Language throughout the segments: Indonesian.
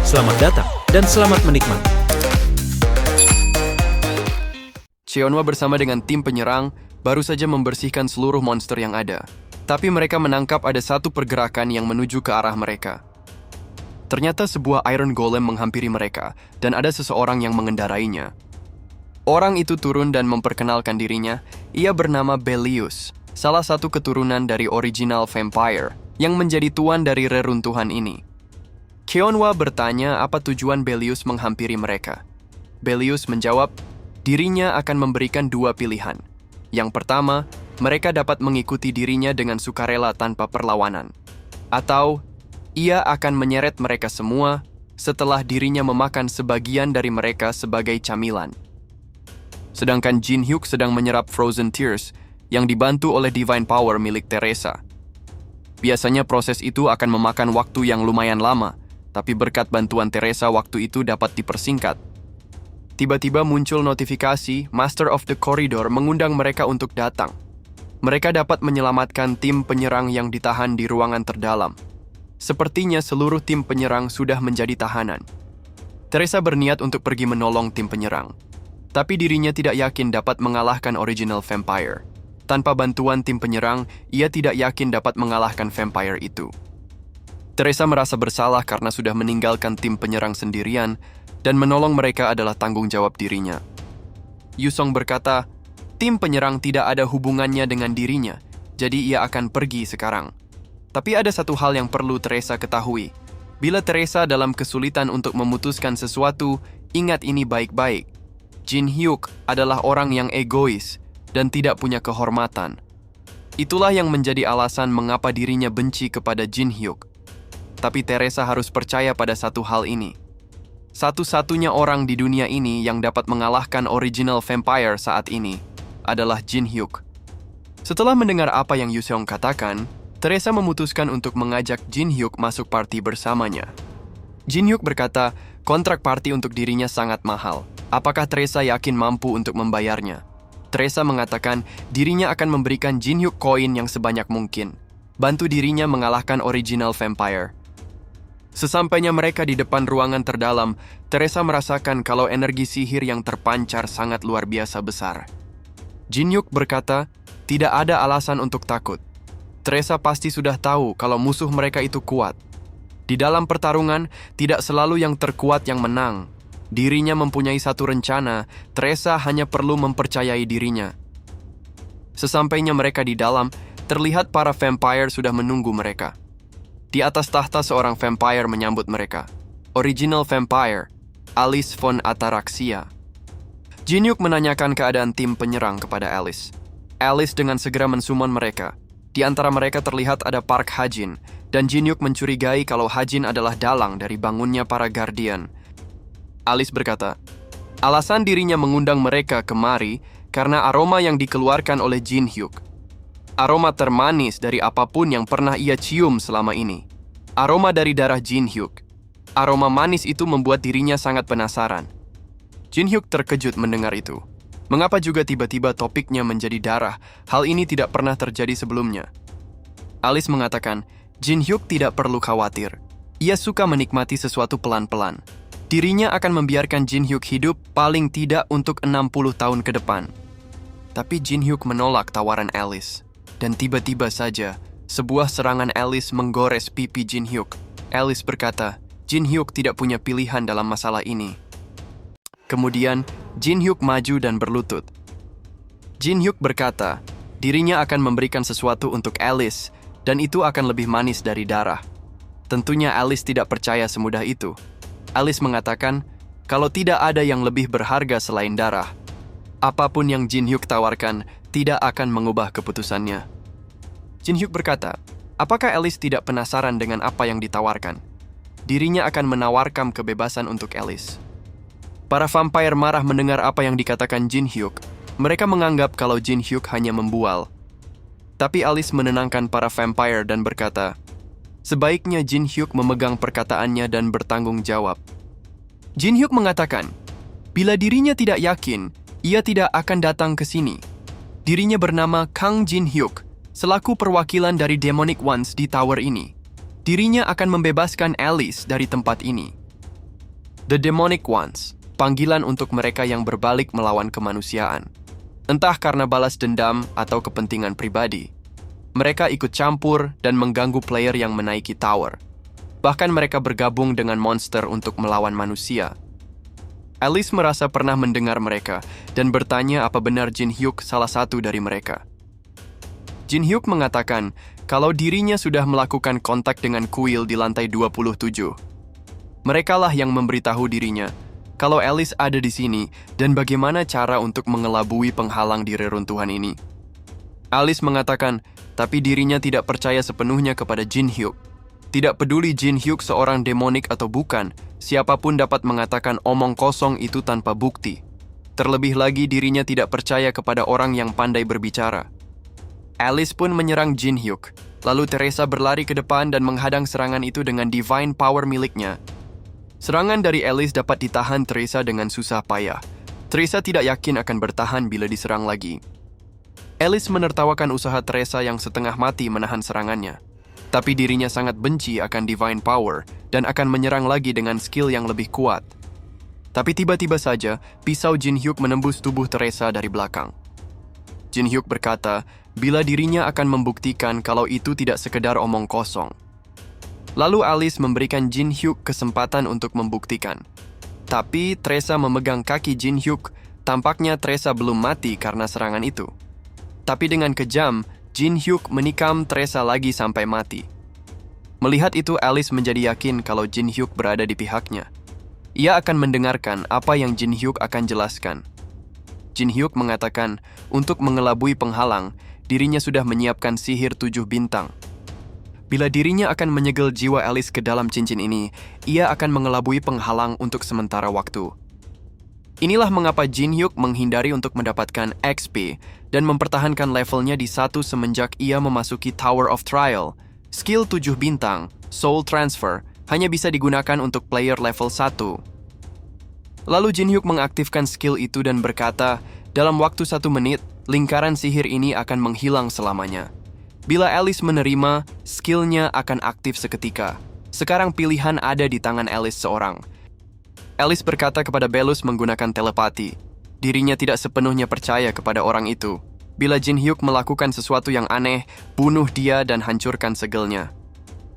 Selamat datang dan selamat menikmati. Cheonhua bersama dengan tim penyerang baru saja membersihkan seluruh monster yang ada. Tapi mereka menangkap ada satu pergerakan yang menuju ke arah mereka. Ternyata sebuah Iron Golem menghampiri mereka dan ada seseorang yang mengendarainya. Orang itu turun dan memperkenalkan dirinya. Ia bernama Belius, salah satu keturunan dari original vampire yang menjadi tuan dari reruntuhan ini. Cheonhua bertanya apa tujuan Belius menghampiri mereka. Belius menjawab, dirinya akan memberikan dua pilihan. Yang pertama, mereka dapat mengikuti dirinya dengan sukarela tanpa perlawanan. Atau, ia akan menyeret mereka semua setelah dirinya memakan sebagian dari mereka sebagai camilan. Sedangkan Jin Hyuk sedang menyerap Frozen Tears yang dibantu oleh Divine Power milik Teresa. Biasanya proses itu akan memakan waktu yang lumayan lama, tapi berkat bantuan Teresa waktu itu dapat dipersingkat. Tiba-tiba muncul notifikasi Master of the Corridor mengundang mereka untuk datang. Mereka dapat menyelamatkan tim penyerang yang ditahan di ruangan terdalam. Sepertinya seluruh tim penyerang sudah menjadi tahanan. Teresa berniat untuk pergi menolong tim penyerang. Tapi dirinya tidak yakin dapat mengalahkan original vampire. Tanpa bantuan tim penyerang, ia tidak yakin dapat mengalahkan vampire itu. Teresa merasa bersalah karena sudah meninggalkan tim penyerang sendirian, dan menolong mereka adalah tanggung jawab dirinya. Yusong berkata, tim penyerang tidak ada hubungannya dengan dirinya, jadi ia akan pergi sekarang. Tapi ada satu hal yang perlu Teresa ketahui. Bila Teresa dalam kesulitan untuk memutuskan sesuatu, ingat ini baik-baik. Jin Hyuk adalah orang yang egois dan tidak punya kehormatan. Itulah yang menjadi alasan mengapa dirinya benci kepada Jin Hyuk. Tapi Teresa harus percaya pada satu hal ini. Satu-satunya orang di dunia ini yang dapat mengalahkan original vampire saat ini adalah Jin Hyuk. Setelah mendengar apa yang Yusong katakan, Teresa memutuskan untuk mengajak Jin Hyuk masuk party bersamanya. Jin Hyuk berkata, kontrak party untuk dirinya sangat mahal. Apakah Teresa yakin mampu untuk membayarnya? Teresa mengatakan dirinya akan memberikan Jin Hyuk koin yang sebanyak mungkin. Bantu dirinya mengalahkan original vampire. Sesampainya mereka di depan ruangan terdalam, Teresa merasakan kalau energi sihir yang terpancar sangat luar biasa besar. Jin Hyuk berkata, tidak ada alasan untuk takut. Teresa pasti sudah tahu kalau musuh mereka itu kuat. Di dalam pertarungan, tidak selalu yang terkuat yang menang. Dirinya mempunyai satu rencana, Teresa hanya perlu mempercayai dirinya. Sesampainya mereka di dalam, terlihat para vampire sudah menunggu mereka. Di atas tahta seorang vampire menyambut mereka. Original vampire, Alice von Ataraxia. Jin Hyuk menanyakan keadaan tim penyerang kepada Alice. Alice dengan segera mensummon mereka. Di antara mereka terlihat ada Park Ha-jin, dan Jin Hyuk mencurigai kalau Ha-jin adalah dalang dari bangunnya para Guardian. Alice berkata, alasan dirinya mengundang mereka kemari karena aroma yang dikeluarkan oleh Jin Hyuk. Aroma termanis dari apapun yang pernah ia cium selama ini. Aroma dari darah Jin Hyuk. Aroma manis itu membuat dirinya sangat penasaran. Jin Hyuk terkejut mendengar itu. Mengapa juga tiba-tiba topiknya menjadi darah? Hal ini tidak pernah terjadi sebelumnya. Alice mengatakan, Jin Hyuk tidak perlu khawatir. Ia suka menikmati sesuatu pelan-pelan. Dirinya akan membiarkan Jin Hyuk hidup paling tidak untuk 60 tahun ke depan. Tapi Jin Hyuk menolak tawaran Alice. Dan tiba-tiba saja, sebuah serangan Alice menggores pipi Jin Hyuk. Alice berkata, Jin Hyuk tidak punya pilihan dalam masalah ini. Kemudian, Jin Hyuk maju dan berlutut. Jin Hyuk berkata, dirinya akan memberikan sesuatu untuk Alice, dan itu akan lebih manis dari darah. Tentunya Alice tidak percaya semudah itu. Alice mengatakan, kalau tidak ada yang lebih berharga selain darah, apapun yang Jin Hyuk tawarkan tidak akan mengubah keputusannya. Jin Hyuk berkata, apakah Alice tidak penasaran dengan apa yang ditawarkan? Dirinya akan menawarkan kebebasan untuk Alice. Para vampire marah mendengar apa yang dikatakan Jin Hyuk. Mereka menganggap kalau Jin Hyuk hanya membual. Tapi Alice menenangkan para vampire dan berkata, sebaiknya Jin Hyuk memegang perkataannya dan bertanggung jawab. Jin Hyuk mengatakan, bila dirinya tidak yakin, ia tidak akan datang ke sini. Dirinya bernama Kang Jin Hyuk, selaku perwakilan dari Demonic Ones di tower ini. Dirinya akan membebaskan Alice dari tempat ini. The Demonic Ones, panggilan untuk mereka yang berbalik melawan kemanusiaan. Entah karena balas dendam atau kepentingan pribadi. Mereka ikut campur dan mengganggu player yang menaiki tower. Bahkan mereka bergabung dengan monster untuk melawan manusia. Alice merasa pernah mendengar mereka dan bertanya apa benar Jin Hyuk salah satu dari mereka. Jin Hyuk mengatakan kalau dirinya sudah melakukan kontak dengan kuil di lantai 27. Merekalah yang memberitahu dirinya kalau Alice ada di sini dan bagaimana cara untuk mengelabui penghalang di reruntuhan ini. Alice mengatakan, tapi dirinya tidak percaya sepenuhnya kepada Jin Hyuk. Tidak peduli Jin Hyuk seorang demonik atau bukan, siapapun dapat mengatakan omong kosong itu tanpa bukti. Terlebih lagi dirinya tidak percaya kepada orang yang pandai berbicara. Alice pun menyerang Jin Hyuk, lalu Teresa berlari ke depan dan menghadang serangan itu dengan divine power miliknya. Serangan dari Alice dapat ditahan Teresa dengan susah payah. Teresa tidak yakin akan bertahan bila diserang lagi. Alice menertawakan usaha Teresa yang setengah mati menahan serangannya. Tapi dirinya sangat benci akan divine power dan akan menyerang lagi dengan skill yang lebih kuat. Tapi tiba-tiba saja, pisau Jin Hyuk menembus tubuh Teresa dari belakang. Jin Hyuk berkata, bila dirinya akan membuktikan kalau itu tidak sekedar omong kosong. Lalu Alice memberikan Jin Hyuk kesempatan untuk membuktikan. Tapi Teresa memegang kaki Jin Hyuk, tampaknya Teresa belum mati karena serangan itu. Tapi dengan kejam, Jin Hyuk menikam Teresa lagi sampai mati. Melihat itu, Alice menjadi yakin kalau Jin Hyuk berada di pihaknya. Ia akan mendengarkan apa yang Jin Hyuk akan jelaskan. Jin Hyuk mengatakan, untuk mengelabui penghalang, dirinya sudah menyiapkan sihir 7 bintang. Bila dirinya akan menyegel jiwa Alice ke dalam cincin ini, ia akan mengelabui penghalang untuk sementara waktu. Inilah mengapa Jin Hyuk menghindari untuk mendapatkan XP dan mempertahankan levelnya di 1 semenjak ia memasuki Tower of Trial. Skill 7 bintang, Soul Transfer, hanya bisa digunakan untuk player level 1. Lalu Jin Hyuk mengaktifkan skill itu dan berkata, dalam waktu 1 menit, lingkaran sihir ini akan menghilang selamanya. Bila Alice menerima, skillnya akan aktif seketika. Sekarang pilihan ada di tangan Alice seorang. Alice berkata kepada Belus menggunakan telepati. Dirinya tidak sepenuhnya percaya kepada orang itu. Bila Jin Hyuk melakukan sesuatu yang aneh, bunuh dia dan hancurkan segelnya.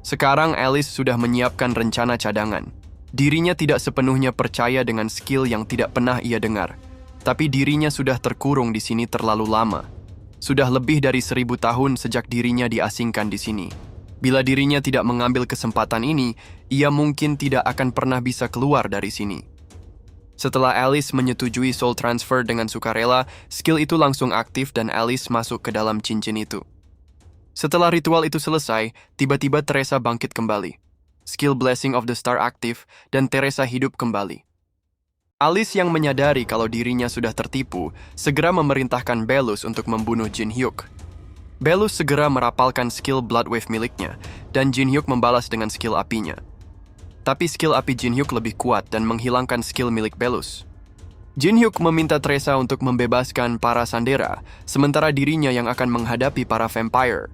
Sekarang Alice sudah menyiapkan rencana cadangan. Dirinya tidak sepenuhnya percaya dengan skill yang tidak pernah ia dengar. Tapi dirinya sudah terkurung di sini terlalu lama. Sudah lebih dari 1000 tahun sejak dirinya diasingkan di sini. Bila dirinya tidak mengambil kesempatan ini, ia mungkin tidak akan pernah bisa keluar dari sini. Setelah Alice menyetujui soul transfer dengan sukarela, skill itu langsung aktif dan Alice masuk ke dalam cincin itu. Setelah ritual itu selesai, tiba-tiba Teresa bangkit kembali. Skill Blessing of the Star aktif dan Teresa hidup kembali. Alice yang menyadari kalau dirinya sudah tertipu, segera memerintahkan Belus untuk membunuh Jin Hyuk. Belus segera merapalkan skill Blood Wave miliknya, dan Jin Hyuk membalas dengan skill apinya. Tapi skill api Jin Hyuk lebih kuat dan menghilangkan skill milik Belus. Jin Hyuk meminta Teresa untuk membebaskan para Sandera, sementara dirinya yang akan menghadapi para vampire.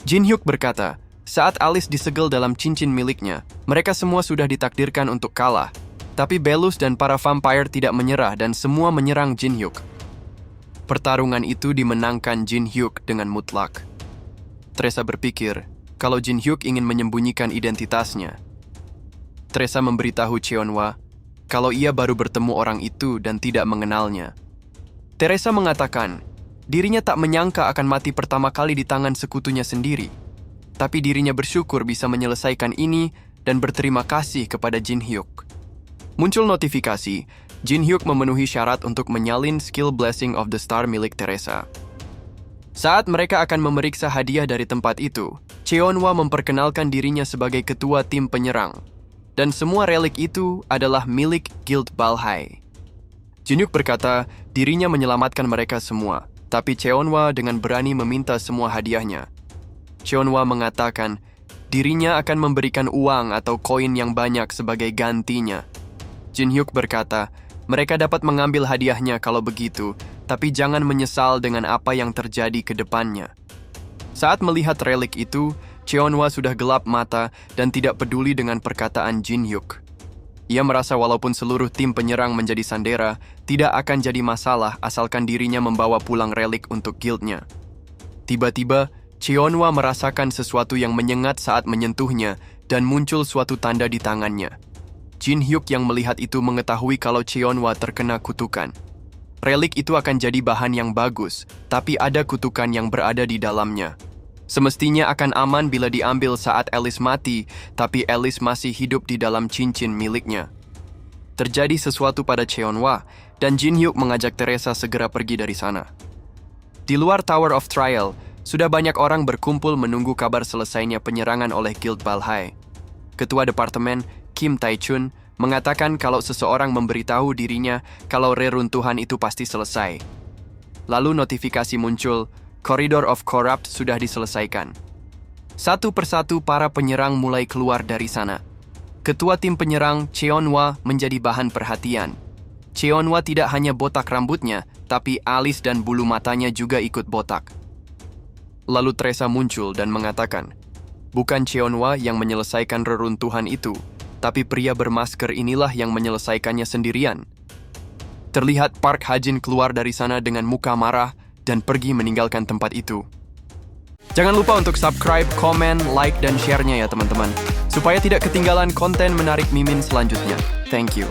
Jin Hyuk berkata, saat Alice disegel dalam cincin miliknya, mereka semua sudah ditakdirkan untuk kalah. Tapi Belus dan para vampire tidak menyerah dan semua menyerang Jin Hyuk. Pertarungan itu dimenangkan Jin Hyuk dengan mutlak. Teresa berpikir kalau Jin Hyuk ingin menyembunyikan identitasnya. Teresa memberitahu Cheonhwa kalau ia baru bertemu orang itu dan tidak mengenalnya. Teresa mengatakan dirinya tak menyangka akan mati pertama kali di tangan sekutunya sendiri. Tapi dirinya bersyukur bisa menyelesaikan ini dan berterima kasih kepada Jin Hyuk. Muncul notifikasi, Jin Hyuk memenuhi syarat untuk menyalin skill Blessing of the Star milik Teresa. Saat mereka akan memeriksa hadiah dari tempat itu, Cheonhwa memperkenalkan dirinya sebagai ketua tim penyerang. Dan semua relik itu adalah milik Guild Balhai. Jin Hyuk berkata dirinya menyelamatkan mereka semua, tapi Cheonhwa dengan berani meminta semua hadiahnya. Cheonhwa mengatakan dirinya akan memberikan uang atau koin yang banyak sebagai gantinya. Jin Hyuk berkata, mereka dapat mengambil hadiahnya kalau begitu, tapi jangan menyesal dengan apa yang terjadi ke depannya. Saat melihat relik itu, Cheonhwa sudah gelap mata dan tidak peduli dengan perkataan Jin Hyuk. Ia merasa walaupun seluruh tim penyerang menjadi sandera, tidak akan jadi masalah asalkan dirinya membawa pulang relik untuk guildnya. Tiba-tiba, Cheonhwa merasakan sesuatu yang menyengat saat menyentuhnya dan muncul suatu tanda di tangannya. Jin Hyuk yang melihat itu mengetahui kalau Cheonhwa terkena kutukan. Relik itu akan jadi bahan yang bagus, tapi ada kutukan yang berada di dalamnya. Semestinya akan aman bila diambil saat Alice mati, tapi Alice masih hidup di dalam cincin miliknya. Terjadi sesuatu pada Cheonhwa, dan Jin Hyuk mengajak Teresa segera pergi dari sana. Di luar Tower of Trial, sudah banyak orang berkumpul menunggu kabar selesainya penyerangan oleh Guild Balhae. Ketua Departemen, Kim Tae-chun, mengatakan kalau seseorang memberitahu dirinya kalau reruntuhan itu pasti selesai. Lalu notifikasi muncul, Corridor of Corrupt sudah diselesaikan. Satu persatu para penyerang mulai keluar dari sana. Ketua tim penyerang, Cheonhwa, menjadi bahan perhatian. Cheonhwa tidak hanya botak rambutnya, tapi alis dan bulu matanya juga ikut botak. Lalu Teresa muncul dan mengatakan, bukan Cheonhwa yang menyelesaikan reruntuhan itu, tapi pria bermasker inilah yang menyelesaikannya sendirian. Terlihat Park Ha-jin keluar dari sana dengan muka marah dan pergi meninggalkan tempat itu. Jangan lupa untuk subscribe, komen, like, dan share-nya ya teman-teman, supaya tidak ketinggalan konten menarik Mimin selanjutnya. Thank you.